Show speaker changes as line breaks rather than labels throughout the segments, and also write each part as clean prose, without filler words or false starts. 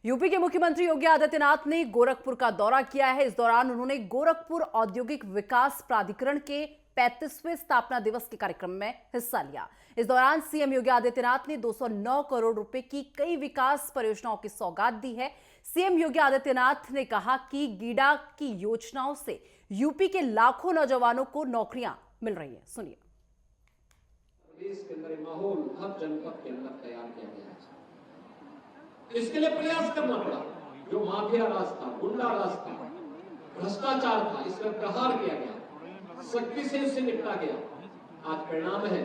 UP के मुख्यमंत्री योगी आदित्यनाथ ने गोरखपुर का दौरा किया है। इस दौरान उन्होंने गोरखपुर औद्योगिक विकास प्राधिकरण के 35वें स्थापना दिवस के कार्यक्रम में हिस्सा लिया। इस दौरान सीएम योगी आदित्यनाथ ने 209 करोड़ रुपए की कई विकास परियोजनाओं की सौगात दी है। सीएम योगी आदित्यनाथ ने कहा कि गीडा की योजनाओं से यूपी के लाखों नौजवानों को नौकरियां मिल रही है। सुनिए।
प्रदेश के अंदर माहौल हर जनपद के अंदर तैयार किया गया है। इसके लिए प्रयास करना पड़ा। जो माफिया राज था, गुंडा राज था, भ्रष्टाचार था, इस पर प्रहार किया गया, सख्ती से उससे निपटा गया। आज परिणाम है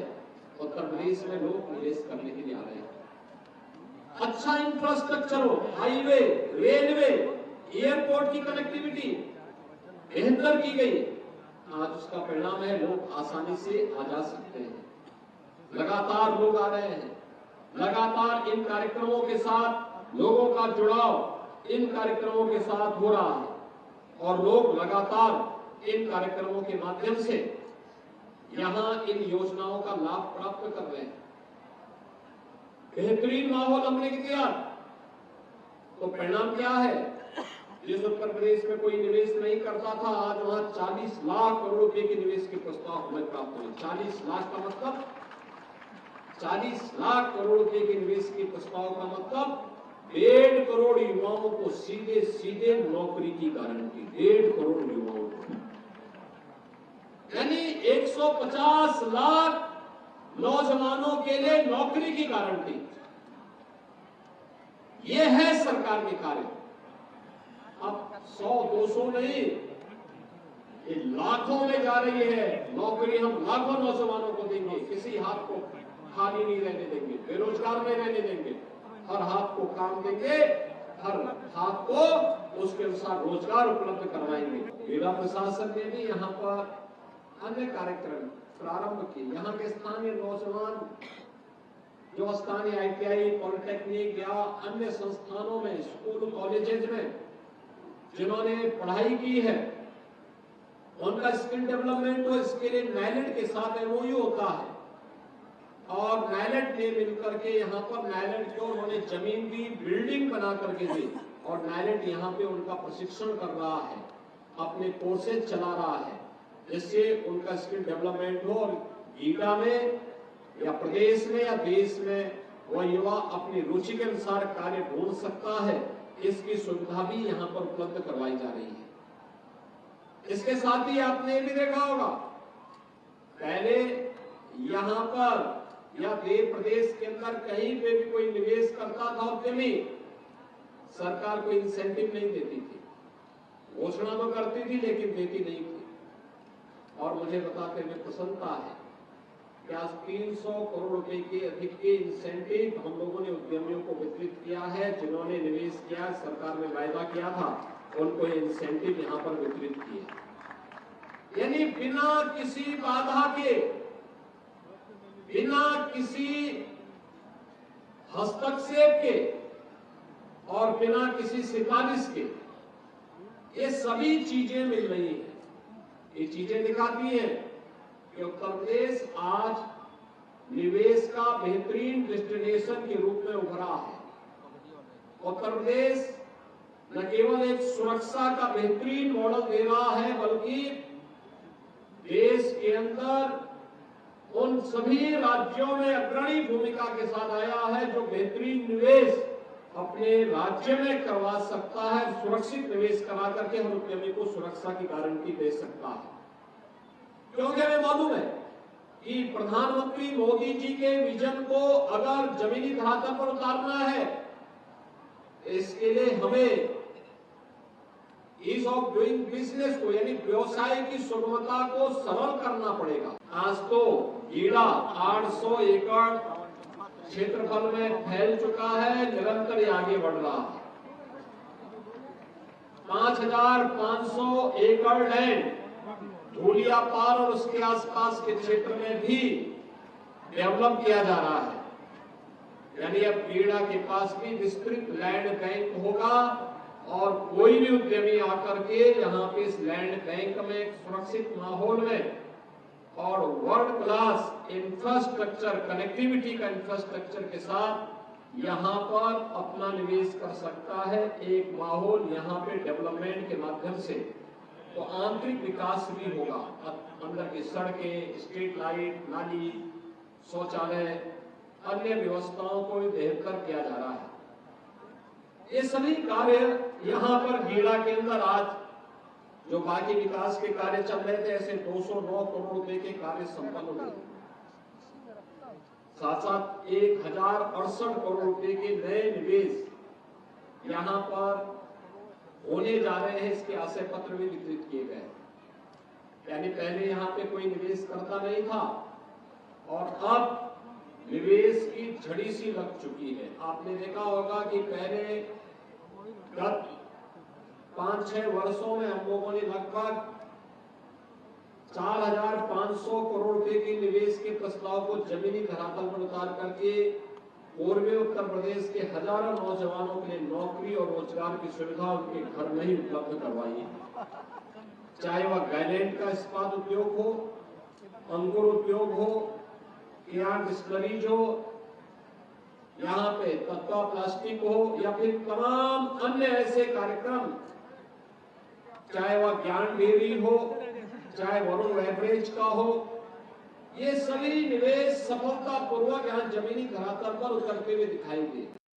उत्तर प्रदेश में लोग निवेश करने के लिए आ रहे हैं। अच्छा इंफ्रास्ट्रक्चर हो, हाईवे, रेलवे, एयरपोर्ट की कनेक्टिविटी बेहतर की गई। आज उसका परिणाम है लोग आसानी से आ जा सकते हैं। लगातार लोग आ रहे हैं। लगातार इन कार्यक्रमों के साथ लोगों का जुड़ाव इन कार्यक्रमों के साथ हो रहा है और लोग लगातार इन कार्यक्रमों के माध्यम से यहां इन योजनाओं का लाभ प्राप्त कर रहे हैं। बेहतरीन माहौल हमने दिया तो परिणाम क्या है? जिस उत्तर प्रदेश में कोई निवेश नहीं करता था, आज वहां 40 लाख करोड़ रुपए के निवेश के प्रस्ताव हमें प्राप्त हुए। 40 लाख का मतलब 40 लाख करोड़ रुपए के निवेश के प्रस्ताव का मतलब 1.5 करोड़ युवाओं को सीधे सीधे नौकरी की गारंटी। 1.5 करोड़ युवाओं को, यानी 150 लाख नौजवानों के लिए नौकरी की गारंटी। यह है सरकार के कार्य। अब 100-200 नहीं, ये लाखों में जा रही है नौकरी। हम लाखों नौजवानों को देंगे, किसी हाथ को खाली नहीं रहने देंगे, बेरोजगार नहीं रहने देंगे। हर हाथ को काम देंगे, हर हाथ को उसके अनुसार रोजगार उपलब्ध करवाएंगे। जिला प्रशासन ने भी यहाँ पर अन्य कार्यक्रम प्रारंभ किए। यहाँ के स्थानीय नौजवान जो स्थानीय ITI, पॉलिटेक्निक या अन्य संस्थानों में, स्कूल कॉलेजेस में जिन्होंने पढ़ाई की है, उनका स्किल डेवलपमेंट हो। इसके लिए नाइलेट के साथ MOU होता है और नाइलेट ने मिलकर के यहाँ पर नाइलेट को उन्होंने जमीन की बिल्डिंग बना करके दी और नाइलेट यहाँ पे उनका प्रशिक्षण कर रहा है, अपने कोर्सेज चला रहा है, जिससे उनका स्किल डेवलपमेंट हो और गीडा में या प्रदेश में या देश में वह युवा अपनी रुचि के अनुसार कार्य ढूंढ सकता है। इसकी सुविधा भी यहाँ पर उपलब्ध करवाई जा रही है। इसके साथ ही आपने भी देखा होगा, पहले यहाँ पर या देश प्रदेश के अंदर कहीं पे भी कोई निवेश करता था उद्यमी, सरकार कोई इंसेंटिव नहीं देती थी। घोषणा तो करती थी लेकिन देती नहीं थी। और मुझे बताते हुए प्रसन्नता है कि आज 300 करोड़ रुपए के अधिक के इंसेंटिव हम लोगों ने उद्यमियों को वितरित किया है। जिन्होंने निवेश किया, सरकार ने वायदा किया था, उनको इंसेंटिव यहाँ पर वितरित किए। यानी बिना किसी बाधा के, बिना किसी हस्तक्षेप के और बिना किसी सिफारिश के ये सभी चीजें मिल रही हैं। ये चीजें दिखाती हैं कि उत्तर प्रदेश आज निवेश का बेहतरीन डेस्टिनेशन के रूप में उभरा है। उत्तर प्रदेश न केवल एक सुरक्षा का बेहतरीन मॉडल दे रहा है, बल्कि देश के अंदर उन सभी राज्यों में अग्रणी भूमिका के साथ आया है जो बेहतरीन निवेश अपने राज्य में करवा सकता है। सुरक्षित निवेश करा करके हर उद्यमी को सुरक्षा की गारंटी दे सकता है। क्योंकि हमें मालूम है कि प्रधानमंत्री मोदी जी के विजन को अगर जमीनी धरातल पर उतारना है, इसके लिए हमें ईज ऑफ डूइंग बिजनेस को, यानी व्यवसाय की सुगमता को सरल करना पड़ेगा। आज तो गीडा 800 एकड़ क्षेत्रफल में फैल चुका है, निरंतर ये आगे बढ़ रहा है। 5500 एकड़ लैंड धूलिया पार और उसके आसपास के क्षेत्र में भी डेवलप किया जा रहा है। यानी अब गीडा के पास भी विस्तृत लैंड बैंक होगा और कोई भी उद्यमी आकर के यहाँ पे इस लैंड बैंक में सुरक्षित माहौल में और वर्ल्ड क्लास इंफ्रास्ट्रक्चर, कनेक्टिविटी का इंफ्रास्ट्रक्चर के साथ यहाँ पर अपना निवेश कर सकता है। एक माहौल यहाँ पे डेवलपमेंट के माध्यम से तो आंतरिक विकास भी होगा। अंदर की सड़कें, स्ट्रीट लाइट, नाली, शौचालय, अन्य व्यवस्थाओं को भी बेहतर किया जा रहा है। ये सभी कार्य यहाँ पर गीड़ा के अंदर आज जो बाकी विकास के कार्य चल रहे थे, ऐसे 209 करोड़ रुपए के कार्य संपन्न हुए। साथ साथ 1068 करोड़ रुपए के नए निवेश यहाँ पर होने जा रहे हैं, इसके आशय पत्र भी वितरित किए गए। यानी पहले यहाँ पे कोई निवेश करता नहीं था और अब निवेश की झड़ी सी लग चुकी है। आपने देखा होगा कि पहले गत 5-6 वर्षों में हम लोगों ने लगभग 4,500 करोड़ रुपए के निवेश के प्रस्ताव को जमीनी धरातल पर उतार करके पूर्वी उत्तर प्रदेश के हजारों नौजवानों के लिए नौकरी और रोजगार की सुविधा उनके घर में ही उपलब्ध करवाई। चाहे वह गायलैंड का इस्पात उद्योग हो, अंकुर उद्योग हो, कियान डिस्टिलरीज हो, यहाँ पे तत्वा प्लास्टिक हो या फिर तमाम अन्य ऐसे कार्यक्रम, चाहे वह ज्ञान डेयरी हो, चाहे वरुण बेवरेज का हो, ये सभी निवेश सफलतापूर्वक यहाँ जमीनी धरातल पर उतरते हुए दिखाई दे।